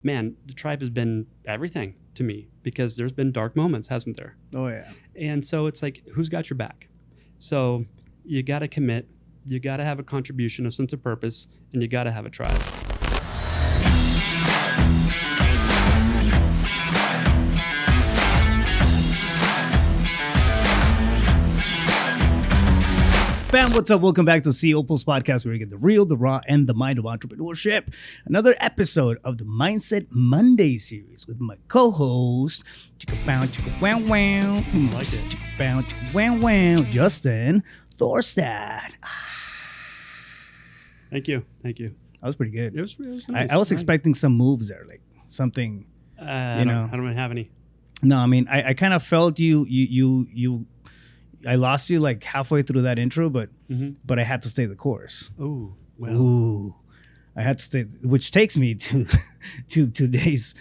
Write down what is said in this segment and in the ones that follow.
man, the tribe has been everything to me because there's been dark moments, hasn't there? Oh, yeah. And so it's like, who's got your back? So you got to commit, you got to have a contribution, a sense of purpose, and you got to have a tribe. Fam, what's up? Welcome back to C Opal's podcast, where you get the real, the raw, and the mind of entrepreneurship. Another episode of the Mindset Monday series with my co-host, Justin Thorstad. Thank you. That was pretty good. It was nice. I was expecting some moves there, like something. I don't really have any. No, I mean, I kind of felt you. I lost you like halfway through that intro, but I had to stay the course. Oh, well. Ooh, I had to stay, which takes me to today's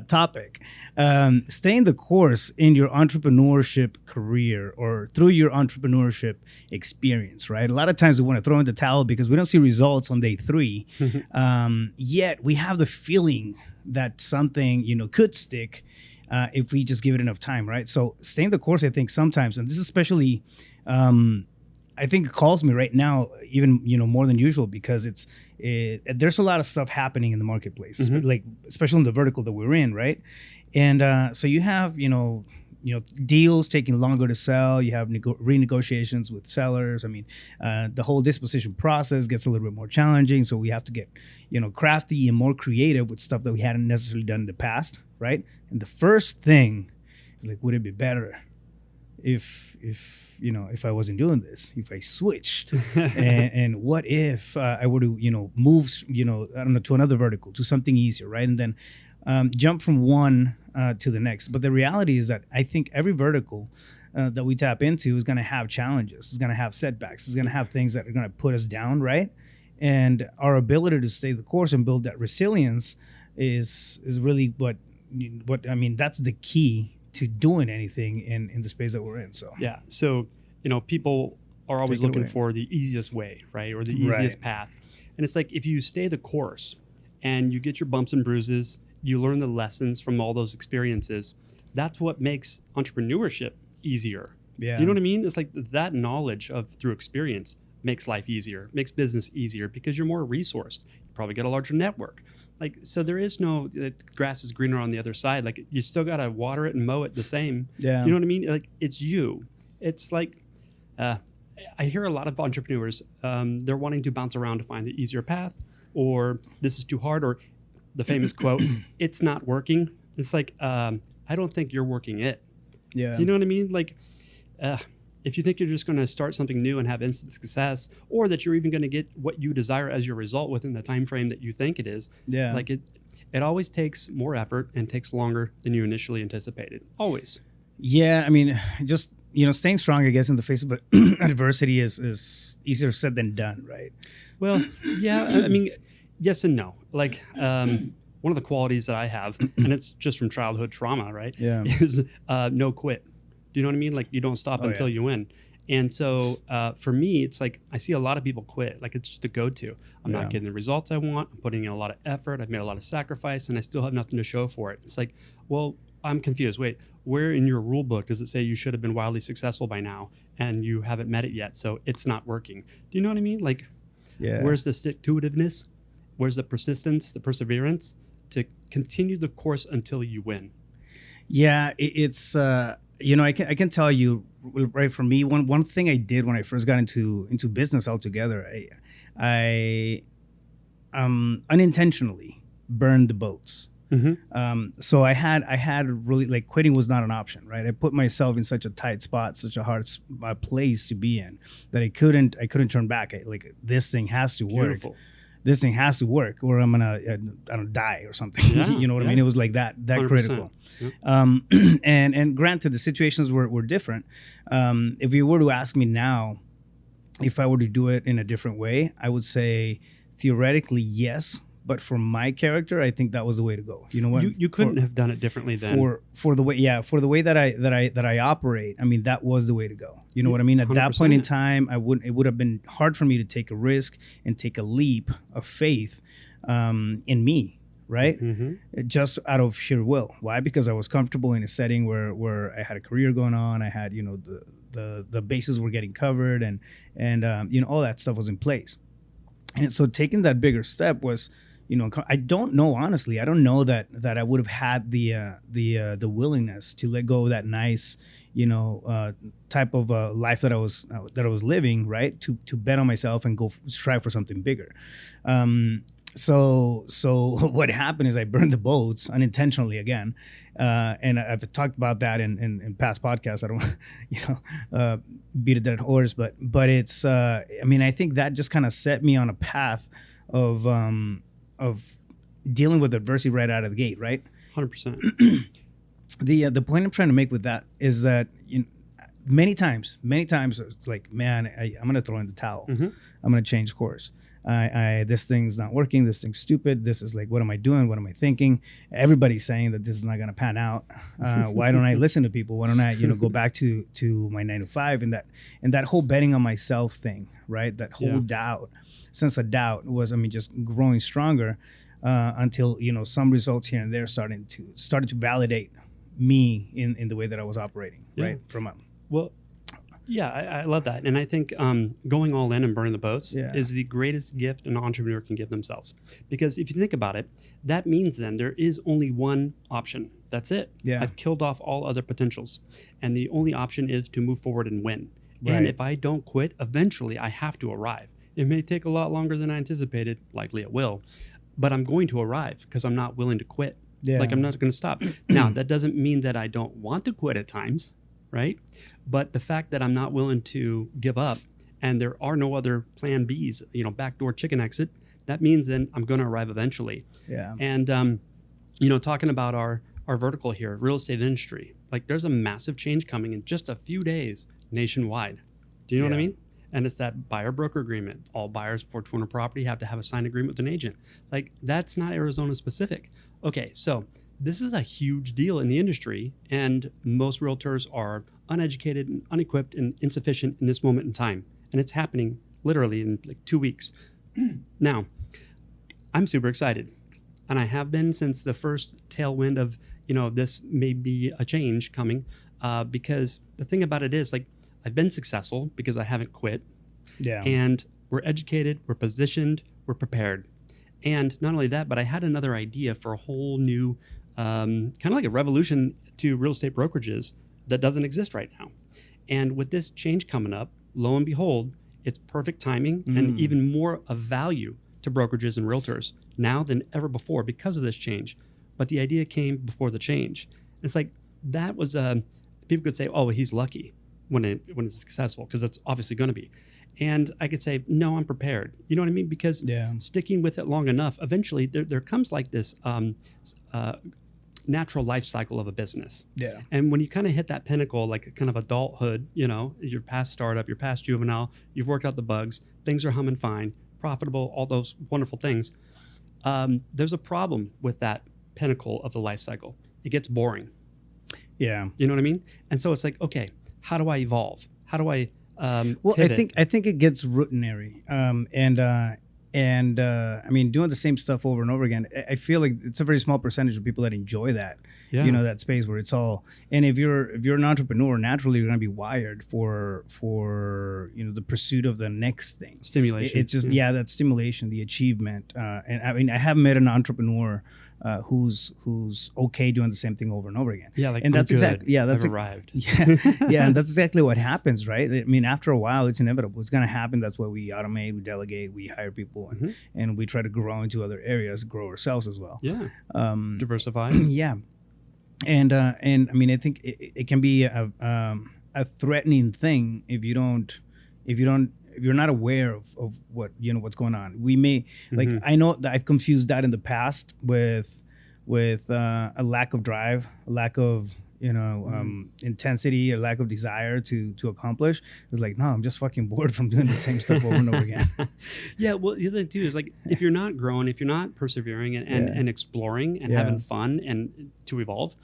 topic. Staying the course in your entrepreneurship career or through your entrepreneurship experience, right? A lot of times we want to throw in the towel because we don't see results on day 3. Yet we have the feeling that something, could stick if we just give it enough time, right? So staying the course, I think sometimes, and this especially, I think it calls me right now, even more than usual, because there's a lot of stuff happening in the marketplace, like especially in the vertical that we're in, right? And so you have deals taking longer to sell. You have renegotiations with sellers. I mean, the whole disposition process gets a little bit more challenging. So we have to get crafty and more creative with stuff that we hadn't necessarily done in the past, right? And the first thing is like, would it be better if I wasn't doing this, if I switched, and what if I were to move to another vertical, to something easier, right? And then jump from one to the next. But the reality is that I think every vertical that we tap into is going to have challenges. It's going to have setbacks. It's going to have things that are going to put us down, right? And our ability to stay the course and build that resilience is really what I mean. That's the key to doing anything in the space that we're in. So yeah. So people are always looking for the easiest way, right, or the easiest path. And it's like, if you stay the course and you get your bumps and bruises, you learn the lessons from all those experiences. That's what makes entrepreneurship easier. Yeah. You know what I mean? It's like that knowledge through experience makes life easier, makes business easier because you're more resourced. You probably get a larger network. Like, so there is no, the grass is greener on the other side. Like, you still got to water it and mow it the same. Yeah. You know what I mean? Like, it's you. It's like, I hear a lot of entrepreneurs, they're wanting to bounce around to find the easier path, or this is too hard, or the famous quote, it's not working. It's like, I don't think you're working it. Yeah. Do you know what I mean? Like, if you think you're just going to start something new and have instant success, or that you're even going to get what you desire as your result within the time frame that you think it is, like it always takes more effort and takes longer than you initially anticipated. Always. Yeah, I mean, just staying strong, I guess, in the face of adversity is easier said than done, right? Well, yeah, I mean, yes and no. Like, one of the qualities that I have, and it's just from childhood trauma, right? Yeah. Is no quit. Do you know what I mean? Like, you don't stop until you win. And so for me, it's like, I see a lot of people quit. Like, it's just a go-to. I'm not getting the results I want. I'm putting in a lot of effort. I've made a lot of sacrifice, and I still have nothing to show for it. It's like, well, I'm confused. Wait, where in your rule book does it say you should have been wildly successful by now and you haven't met it yet? So it's not working. Do you know what I mean? Like, where's the stick-to-itiveness? Where's the persistence, the perseverance to continue the course until you win? Yeah, it's... I can tell you, right, for me, one thing I did when I first got into business altogether, I unintentionally burned the boats. So I had really, like, quitting was not an option, right? I put myself in such a tight spot, such a hard place to be in, that I couldn't turn back. This thing has to work. Beautiful. This thing has to work, or I'm gonna die or something. Yeah, you know what I mean? It was like that 100%. critical. Yeah. And granted, the situations were different. If you were to ask me now, if I were to do it in a different way, I would say theoretically yes. But for my character, I think that was the way to go. You know what? You couldn't have done it differently then. For the way that I operate. I mean, that was the way to go. You know what I mean? At 100%. that point in time, it would have been hard for me to take a risk and take a leap of faith in me, right? Just out of sheer will. Why? Because I was comfortable in a setting where I had a career going on. I had, you know, the bases were getting covered, and you know, all that stuff was in place. And so taking that bigger step was, you know, I don't know, honestly, I don't know that I would have had the willingness to let go of that nice, you know, type of life that I was living, right? To bet on myself and go strive for something bigger. So what happened is I burned the boats unintentionally again, and I've talked about that in past podcasts. I don't want, you know, beat a dead horse, but it's I mean, I think that just kind of set me on a path of dealing with adversity right out of the gate, right? 100%. The point I'm trying to make with that is that, you know, many times it's like, man, I'm gonna throw in the towel. I'm gonna change course. This thing's not working. This thing's stupid. This is like, what am I doing? What am I thinking? Everybody's saying that this is not gonna pan out. Why don't I listen to people? Why don't I, you know, go back to my 9 to 5? And that whole betting on myself thing, right? That whole sense of doubt was, I mean, just growing stronger until, you know, some results here and there started to validate me in the way that I was operating, right? I love that. And I think going all in and burning the boats is the greatest gift an entrepreneur can give themselves. Because if you think about it, that means then there is only one option. That's it. Yeah. I've killed off all other potentials. And the only option is to move forward and win. Right. And if I don't quit, eventually I have to arrive. It may take a lot longer than I anticipated. Likely it will. But I'm going to arrive because I'm not willing to quit. Yeah. Like, I'm not going to stop. Now, that doesn't mean that I don't want to quit at times, right? But the fact that I'm not willing to give up and there are no other plan Bs, you know, backdoor chicken exit, that means then I'm going to arrive eventually. Yeah. And, you know, talking about our vertical here, real estate industry, like there's a massive change coming in just a few days nationwide. Do you know what I mean? And it's that buyer broker agreement. All buyers before to own a property have to have a signed agreement with an agent. Like, that's not Arizona specific. Okay, so this is a huge deal in the industry, and most realtors are uneducated and unequipped and insufficient in this moment in time. And it's happening literally in like 2 weeks. Now, I'm super excited. And I have been since the first tailwind of, you know, this may be a change coming, because the thing about it is, like, I've been successful because I haven't quit. Yeah. And we're educated, we're positioned, we're prepared. And not only that, but I had another idea for a whole new, kind of like a revolution to real estate brokerages that doesn't exist right now. And with this change coming up, lo and behold, it's perfect timing and even more of value to brokerages and realtors now than ever before because of this change. But the idea came before the change. And it's like, that was, people could say, oh, well, he's lucky when it's successful, because it's obviously going to be. And I could say, no, I'm prepared. You know what I mean? Because sticking with it long enough, eventually there comes like this natural life cycle of a business. Yeah. And when you kind of hit that pinnacle, like kind of adulthood, you know, you're past startup, you're past juvenile, you've worked out the bugs, things are humming fine, profitable, all those wonderful things. There's a problem with that pinnacle of the life cycle. It gets boring. Yeah. You know what I mean? And so it's like, okay, how do I evolve? How do I well, pivot? I think it gets routinary. I mean, doing the same stuff over and over again, I feel like it's a very small percentage of people that enjoy that, you know, that space where it's all. And if you're an entrepreneur, naturally you're going to be wired for you know, the pursuit of the next thing. Stimulation. It's just that stimulation, the achievement. And I mean, I haven't met an entrepreneur who's okay doing the same thing over and over again. Yeah, like, and that's exactly I've arrived. Yeah, and that's exactly what happens, right? I mean, after a while, it's inevitable. It's going to happen. That's why we automate, we delegate, we hire people, and we try to grow into other areas, grow ourselves as well. Yeah, diversify. Yeah, and I mean, I think it can be a threatening thing if you're not aware of what, you know, what's going on. We may, like, I know that I've confused that in the past with a lack of drive, a lack of, you know, intensity, a lack of desire to accomplish. It's like, no, I'm just fucking bored from doing the same stuff over and over again. Yeah, well, the other thing too is, like, if you're not growing, if you're not persevering and exploring and having fun and to evolve,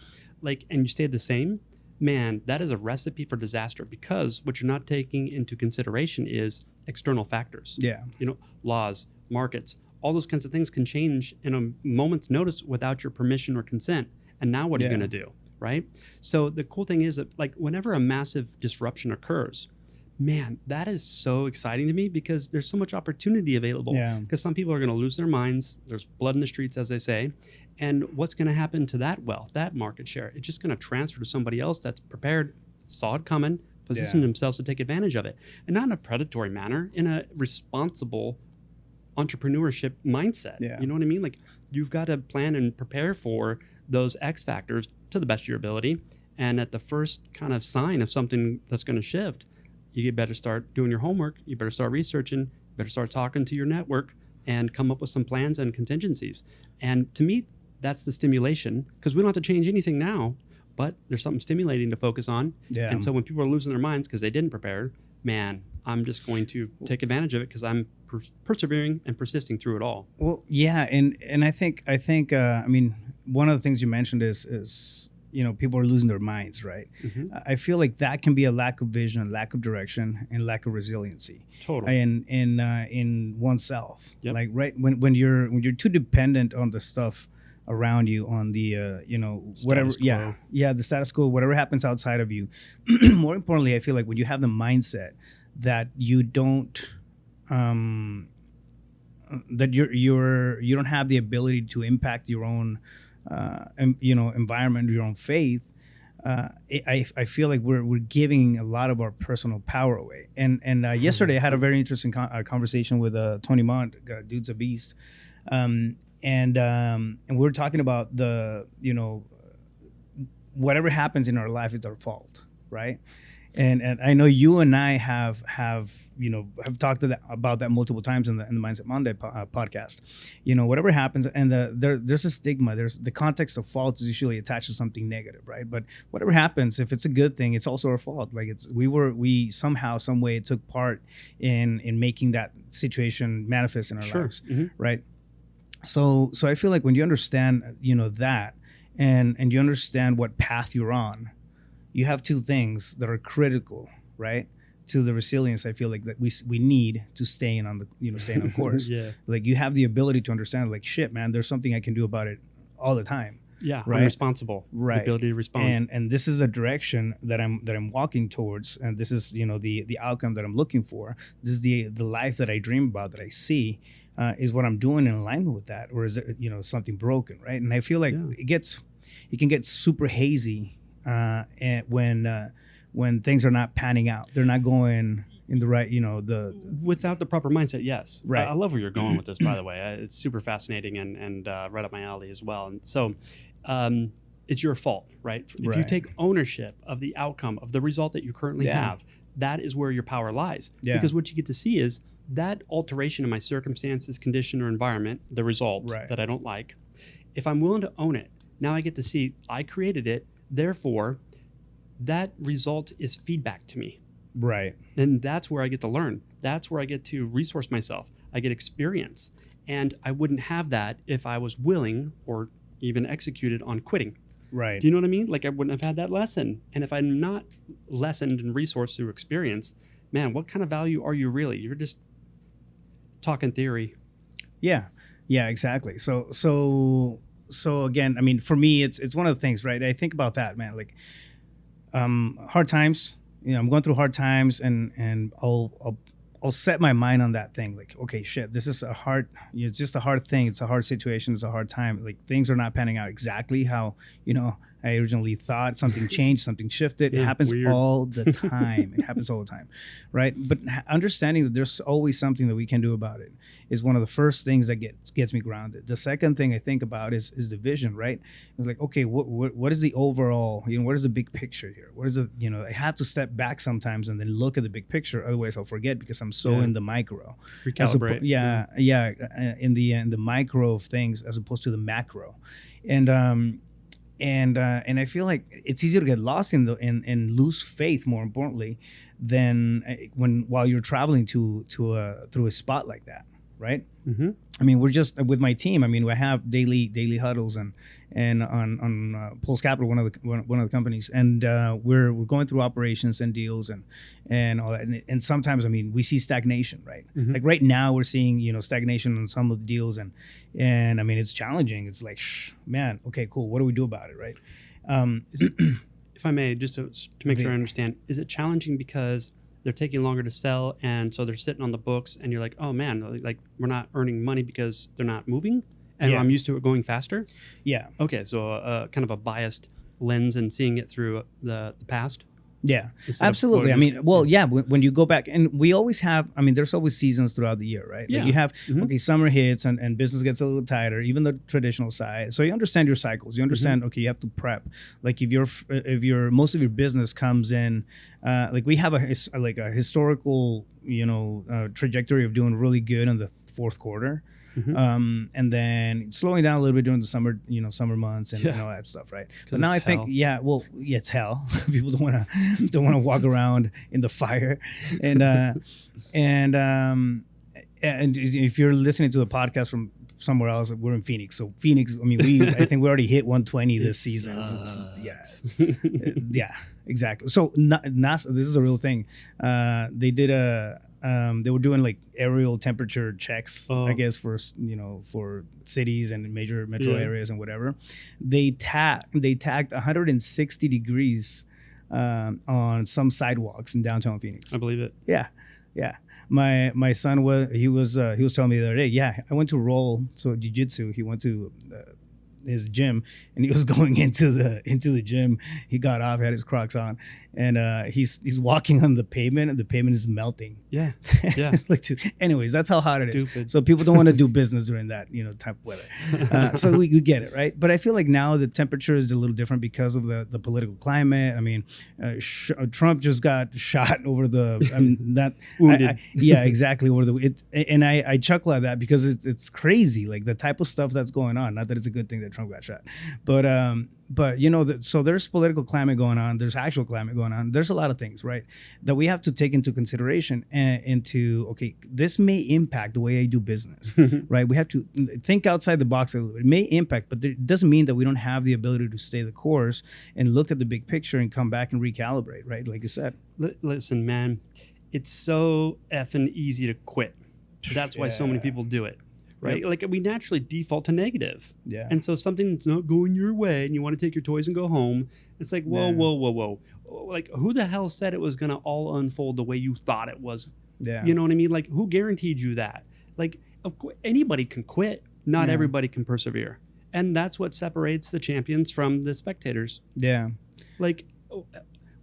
like, and you stay the same, man, that is a recipe for disaster, because what you're not taking into consideration is external factors. Yeah. You know, laws, markets, all those kinds of things can change in a moment's notice without your permission or consent. And now what are you going to do, right? So the cool thing is that like whenever a massive disruption occurs, man, that is so exciting to me because there's so much opportunity available. Because some people are going to lose their minds. There's blood in the streets, as they say. And what's going to happen to that wealth, that market share? It's just going to transfer to somebody else that's prepared, saw it coming, positioned themselves to take advantage of it. And not in a predatory manner, in a responsible entrepreneurship mindset. You know what I mean? Like you've got to plan and prepare for those X factors to the best of your ability. And at the first kind of sign of something that's going to shift, you better start doing your homework. You better start researching. You better start talking to your network and come up with some plans and contingencies. And to me, that's the stimulation, because we don't have to change anything now, but there's something stimulating to focus on. And so when people are losing their minds because they didn't prepare, man, I'm just going to take advantage of it because I'm persevering and persisting through it all. Well, and I think I mean, one of the things you mentioned is you know, people are losing their minds, right? I feel like that can be a lack of vision, lack of direction, and lack of resiliency. Totally. In oneself. Like when you're too dependent on the stuff around you, on the you know, whatever the status quo, whatever happens outside of you. More importantly, I feel like when you have the mindset that you don't that you don't have the ability to impact your own you know, environment, your own faith, I feel like we're giving a lot of our personal power away. And yesterday I had a very interesting conversation with Tony Mont, dude's a beast, and we were talking about the, you know, whatever happens in our life is our fault, right? And I know you and I have you know, have talked about that multiple times in the Mindset Monday podcast. You know, whatever happens, and there's a stigma. There's the context of fault is usually attached to something negative, right? But whatever happens, if it's a good thing, it's also our fault. Like we somehow, some way took part in making that situation manifest in our lives, right? So I feel like when you understand, you know, that, and you understand what path you're on, you have two things that are critical, right, to the resilience I feel like that we need to staying on course. Like you have the ability to understand, like, shit, man, there's something I can do about it all the time. Right? I'm responsible. Right. The ability to respond. And this is a direction that I'm walking towards, and this is, you know, the outcome that I'm looking for. This is the life that I dream about, that I see. Is what I'm doing in alignment with that, or is it, you know, something broken, right? And I feel like it can get super hazy and when things are not panning out, they're not going in the right, you know, without the proper mindset. Yes, right. I love where you're going with this, by the way. It's super fascinating and right up my alley as well. And so, it's your fault, right? If you take ownership of the outcome of the result that you currently have, that is where your power lies. Because what you get to see is that alteration in my circumstances, condition, or environment, the result that I don't like. If I'm willing to own it, now I get to see I created it. Therefore, that result is feedback to me. Right. And that's where I get to learn. That's where I get to resource myself. I get experience. And I wouldn't have that if I was willing or even executed on quitting. Right. Do you know what I mean? Like I wouldn't have had that lesson. And if I'm not lessoned and resourced through experience, man, what kind of value are you really? You're just talking theory. Yeah, exactly. So again, I mean, for me, it's one of the things, right? I think about that, man. Like, hard times. You know, I'm going through hard times, and I'll set my mind on that thing. Like, okay, shit, this is a hard. You know, it's just a hard thing. It's a hard situation. It's a hard time. Like things are not panning out exactly how, you know, I originally thought. Something changed. Something shifted. It happens all the time. It happens all the time, right? But understanding that there's always something that we can do about it is one of the first things that gets me grounded. The second thing I think about is the vision, right? It's like, okay, what is the overall, you know, what is the big picture here? What is the, you know, I have to step back sometimes and then look at the big picture. Otherwise I'll forget because I'm so in the micro. Recalibrate. In the micro of things as opposed to the macro. And I feel like it's easier to get lost and lose faith, more importantly, than while you're traveling through a spot like that, right? Mm-hmm. I mean, we're just with my team. I mean, I have daily huddles and on Pulse Capital, one of the companies, and we're going through operations and deals and all that. And sometimes, I mean, we see stagnation, right? Mm-hmm. Like right now, we're seeing stagnation on some of the deals, and I mean, it's challenging. It's like, man, okay, cool. What do we do about it, right? If I may, just to make sure I understand, is it challenging because they're taking longer to sell, and so they're sitting on the books, and you're like, oh man, like we're not earning money because they're not moving, and I'm used to it going faster? Yeah. Okay, so kind of a biased lens and seeing it through the past. Yeah, absolutely. I mean, well, yeah, when you go back, and we always have, I mean, there's always seasons throughout the year, right? Yeah. Like you have, okay, summer hits and business gets a little tighter, even the traditional side. So you understand your cycles. You understand, okay, you have to prep. Like if your most of your business comes in, like we have a historical, trajectory of doing really good in the fourth quarter. Mm-hmm. And then slowing down a little bit during the summer months and all that stuff, right? But now I think, it's hell. People don't want to walk around in the fire, and if you're listening to the podcast from somewhere else, we're in Phoenix. So Phoenix, I mean, I think we already hit 120 this season. Yeah, exactly. So NASA, this is a real thing. They did they were doing like aerial temperature checks, I guess, for cities and major metro areas and whatever. They tagged 160 degrees on some sidewalks in downtown Phoenix. I believe it. Yeah. My son was telling me the other day. Yeah, I went to roll jiu-jitsu. He went to his gym, and he was going into the gym. He got off, had his Crocs on, and he's walking on the pavement, and the pavement is melting. Yeah. Anyways, that's how hot it is. Stupid. So people don't want to do business during that type of weather. So we get it, right? But I feel like now the temperature is a little different because of the political climate. I mean, Trump just got shot over exactly over and I chuckle at that because it's crazy, like the type of stuff that's going on. Not that it's a good thing that Trump got shot, but so there's political climate going on. There's actual climate going on. There's a lot of things, right, that we have to take into consideration okay, this may impact the way I do business, right? We have to think outside the box a little bit. It may impact, but it doesn't mean that we don't have the ability to stay the course and look at the big picture and come back and recalibrate, right? Like you said. Listen, man, it's so effing easy to quit. That's why so many people do it. Right? Yep. Like we naturally default to negative. Yeah. And so something's not going your way and you want to take your toys and go home. It's like, whoa. Like who the hell said it was going to all unfold the way you thought it was? Yeah. You know what I mean? Like who guaranteed you that? Like of course, anybody can quit. Not everybody can persevere. And that's what separates the champions from the spectators. Yeah. Like,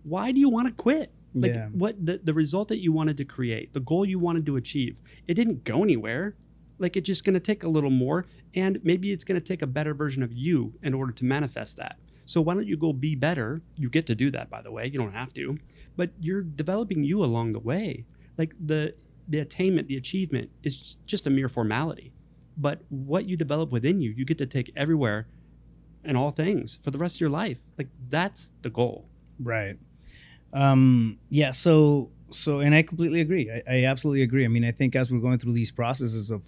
why do you want to quit? Like what the result that you wanted to create, the goal you wanted to achieve, it didn't go anywhere. Like it's just going to take a little more, and maybe it's going to take a better version of you in order to manifest that. So why don't you go be better? You get to do that, by the way. You don't have to, but you're developing you along the way. Like the attainment, the achievement is just a mere formality. But what you develop within you, you get to take everywhere and all things for the rest of your life. Like that's the goal. Right. So, and I completely agree. I absolutely agree. I mean, I think as we're going through these processes of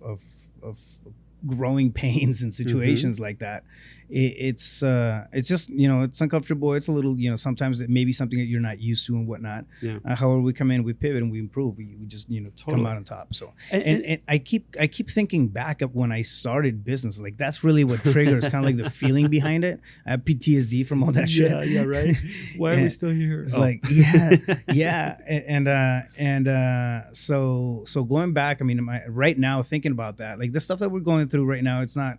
growing pains and situations like that, it's just, it's uncomfortable. It's a little, sometimes it may be something that you're not used to and whatnot. Yeah. However, we come in, we pivot and we improve. We just, come out on top. So, and I keep thinking back up when I started business, like that's really what triggers kind of like the feeling behind it. I have PTSD from all that shit. Yeah, right. Why are we still here? It's like, so going back, I mean, right now thinking about that, like the stuff that we're going through right now, it's not.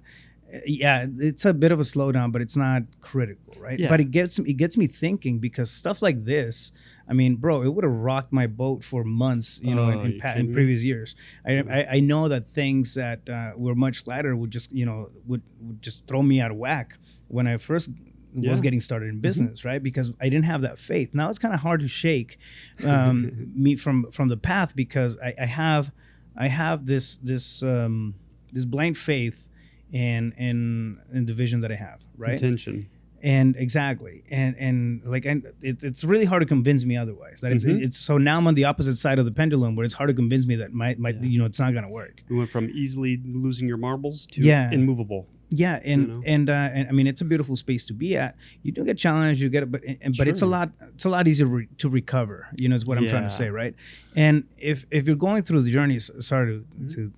It's a bit of a slowdown, but it's not critical, right? Yeah. But it gets me thinking because stuff like this, I mean, bro, it would have rocked my boat for months, in previous years. I know that things that were much lighter would just, would just throw me out of whack when I first was getting started in business, right? Because I didn't have that faith. Now it's kind of hard to shake me from the path because I have this blind faith in the vision that I have, right? Intention. And exactly, and like, and it's really hard to convince me otherwise. That it's so now I'm on the opposite side of the pendulum, where it's hard to convince me that my it's not gonna work. We went from easily losing your marbles to immovable. Yeah, and I mean, it's a beautiful space to be at. You do get challenged, you get it, but it's a lot easier to recover. Is what I'm trying to say, right? And if you're going through the journey, sorry to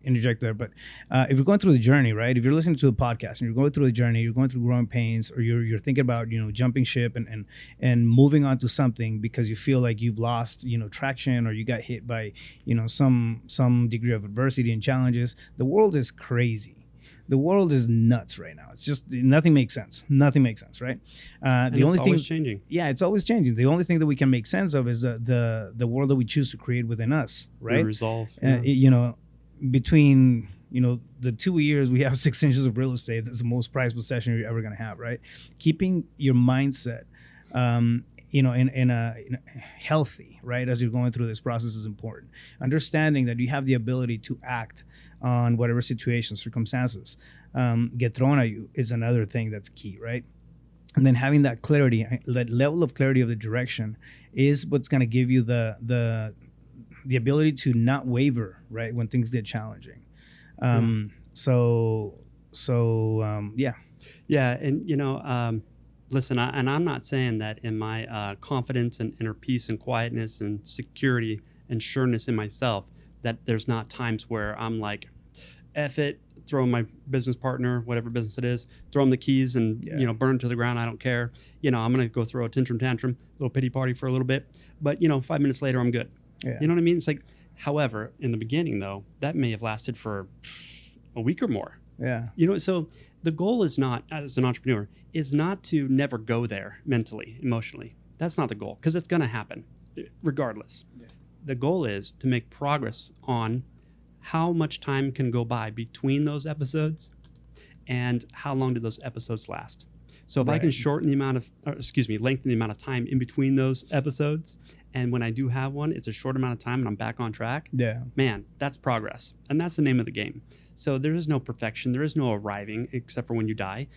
interject there, but if you're going through the journey, right? If you're listening to a podcast and you're going through the journey, you're going through growing pains, or you're thinking about jumping ship and moving on to something because you feel like you've lost traction, or you got hit by some degree of adversity and challenges. The world is crazy. The world is nuts right now. It's just nothing makes sense. Nothing makes sense, right? The only thing always changing. Yeah, it's always changing. The only thing that we can make sense of is the world that we choose to create within us, right? The resolve. Between the 2 years we have 6 inches of real estate, that's the most prized possession you're ever going to have, right? Keeping your mindset in a healthy, right, as you're going through this process is important. Understanding that you have the ability to act on whatever situations, circumstances get thrown at you is another thing that's key, right? And then having that clarity, that level of clarity of the direction, is what's going to give you the ability to not waver, right, when things get challenging. Yeah, and listen, I'm not saying that in my confidence and inner peace and quietness and security and sureness in myself, that there's not times where I'm like, F it, throw in my business partner, whatever business it is, throw him the keys and burn to the ground. I don't care. I'm gonna go throw a tantrum, little pity party for a little bit, but 5 minutes later I'm good. Yeah. You know what I mean? It's like, however, in the beginning though, that may have lasted for a week or more. Yeah. So the goal is not, as an entrepreneur, is not to never go there mentally, emotionally. That's not the goal, because it's going to happen regardless. Yeah. The goal is to make progress on how much time can go by between those episodes and how long do those episodes last. So if I can shorten the amount of, lengthen the amount of time in between those episodes, and when I do have one, it's a short amount of time and I'm back on track. Yeah. Man, that's progress. And that's the name of the game. So there is no perfection. There is no arriving except for when you die.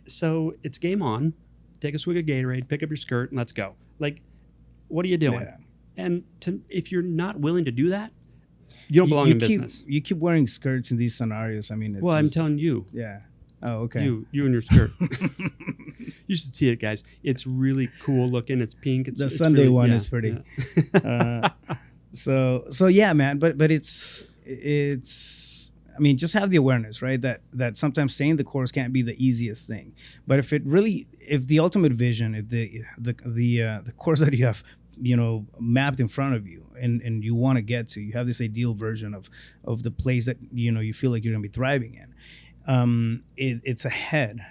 So it's game on. Take a swig of Gatorade, pick up your skirt, and let's go. What are you doing? Yeah. And if you're not willing to do that, you don't belong in business. You keep wearing skirts in these scenarios. I mean, I'm telling you. Yeah. Oh, okay. You and your skirt. You should see it, guys. It's really cool looking. It's pink. The Sunday really, one is pretty. Yeah. So yeah, man. But it's. I mean, just have the awareness, right? That sometimes staying the course can't be the easiest thing. But if the ultimate vision, if the course that you have, mapped in front of you, and you want to get to, you have this ideal version of the place that you feel like you're gonna be thriving in. It's ahead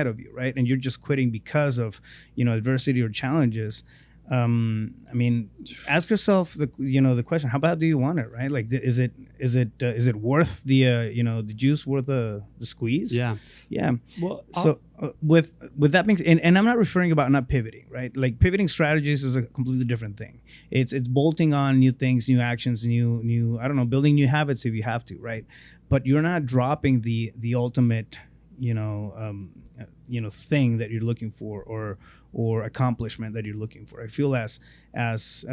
of you, right? And you're just quitting because of adversity or challenges. I mean, ask yourself the question: how bad do you want it, right? Like, is it worth the juice, worth the squeeze? Yeah. Well, so with that being, and I'm not referring about not pivoting, right? Like, pivoting strategies is a completely different thing. It's bolting on new things, new actions, new I don't know, building new habits if you have to, right? But you're not dropping the ultimate thing that you're looking for, or accomplishment that you're looking for. I feel as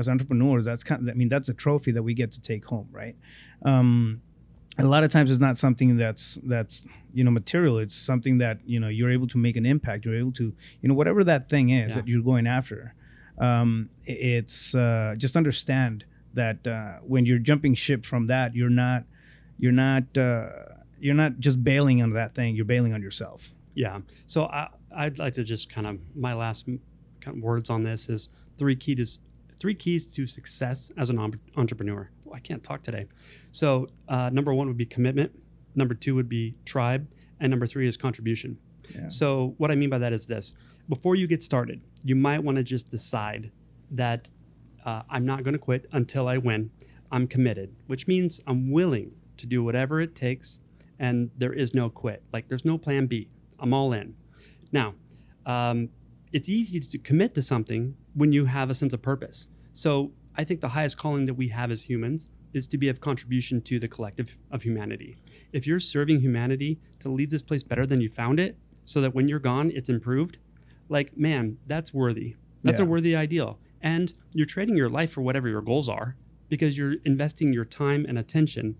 entrepreneurs, that's a trophy that we get to take home, right? A lot of times it's not something that's material. It's something that you're able to make an impact. You're able to whatever that thing is that you're going after. It's just understand that when you're jumping ship from that, you're not just bailing on that thing. You're bailing on yourself. Yeah. So I'd like to just my last words on this is three keys to success as an entrepreneur. Oh, I can't talk today. So number 1 would be commitment. Number 2 would be tribe. And number 3 is contribution. Yeah. So what I mean by that is this. Before you get started, you might want to just decide that I'm not going to quit until I win. I'm committed, which means I'm willing to do whatever it takes, and there is no quit. There's no plan B. I'm all in. Now, it's easy to commit to something when you have a sense of purpose. So I think the highest calling that we have as humans is to be of contribution to the collective of humanity. If you're serving humanity to leave this place better than you found it, so that when you're gone, it's improved. Like, man, that's worthy. That's a worthy ideal. And you're trading your life for whatever your goals are because you're investing your time and attention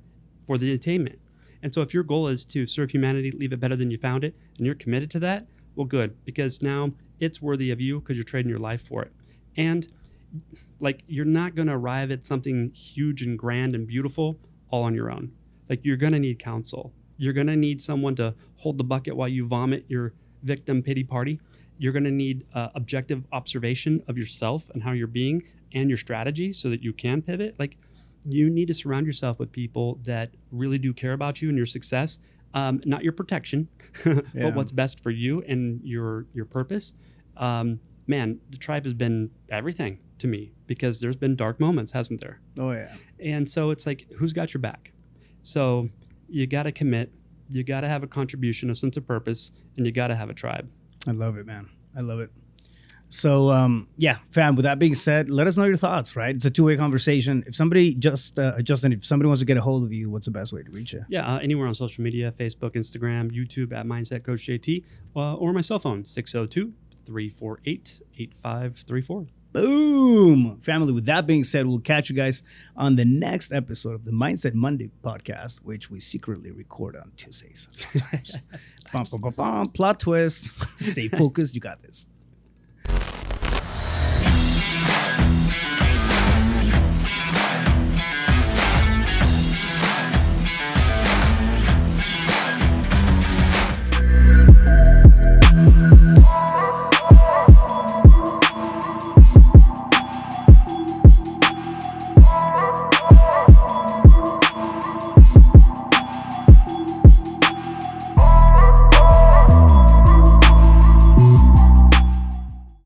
for the attainment. And so if your goal is to serve humanity, leave it better than you found it, and you're committed to that, well, good, because now it's worthy of you because you're trading your life for it. And like, you're not going to arrive at something huge and grand and beautiful all on your own. Like, you're going to need counsel. You're going to need someone to hold the bucket while you vomit your victim pity party. You're going to need objective observation of yourself and how you're being and your strategy so that you can pivot. Like, you need to surround yourself with people that really do care about you and your success, not your protection, but what's best for you and your purpose. Man, the tribe has been everything to me because there's been dark moments, hasn't there? Oh, yeah. And so it's like, who's got your back? So you got to commit, you got to have a contribution, a sense of purpose, and you got to have a tribe. I love it, man. I love it. So, fam, with that being said, let us know your thoughts, right? It's a two-way conversation. If somebody Justin, if somebody wants to get a hold of you, what's the best way to reach you? Yeah, anywhere on social media, Facebook, Instagram, YouTube at Mindset Coach JT, or my cell phone, 602-348-8534. Boom. Family, with that being said, we'll catch you guys on the next episode of the Mindset Monday podcast, which we secretly record on Tuesdays. Plot twist. Stay focused. You got this.